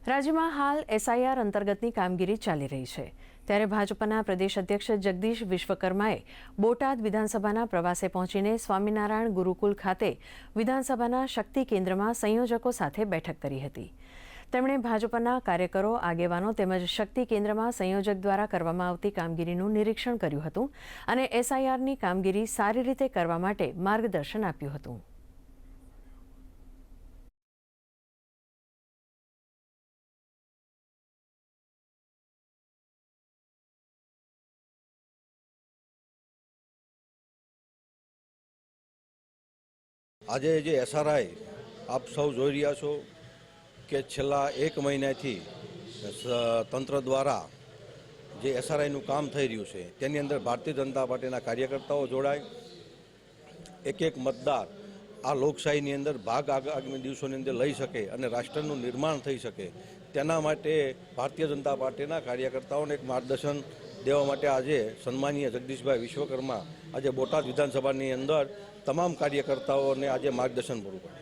राज्य में हाल एसआईआर अंतर्गतनी कामगीरी चाली रही है, त्यारे भाजपा प्रदेश अध्यक्ष जगदीश विश्वकर्माए बोटाद विधानसभा प्रवासे पहुंचीने स्वामीनारायण गुरुकुल खाते विधानसभा शक्ति केन्द्र में संयोजकों साथे बैठक करी हती। તેમણે ભાજપના કાર્યકરો, આગેવાનો તેમજ શક્તિ કેન્દ્રમાં સંયોજક દ્વારા કરવામાં આવતી કામગીરીનું નિરીક્ષણ કર્યું હતું અને એસઆઈઆરની કામગીરી સારી રીતે કરવા માટે માર્ગદર્શન આપ્યું હતું। આજે જે એસઆરઆઈ આપ સૌ જોઈ રહ્યા છો કે છેલ્લા એક મહિનાથી તંત્ર દ્વારા જે એસઆરઆઈનું કામ થઈ રહ્યું છે તેની અંદર ભારતીય જનતા પાર્ટીના કાર્યકર્તાઓ જોડાય, એક મતદાર આ લોકશાહીની અંદર ભાગ આગામી દિવસોની અંદર લઈ શકે અને રાષ્ટ્રનું નિર્માણ થઈ શકે તેના માટે ભારતીય જનતા પાર્ટીના કાર્યકર્તાઓને એક માર્ગદર્શન દેવા માટે આજે સન્માનીય જગદીશભાઈ વિશ્વકર્મા આજે બોટાદ વિધાનસભાની અંદર તમામ કાર્યકર્તાઓને આજે માર્ગદર્શન પૂરું પાડ્યું।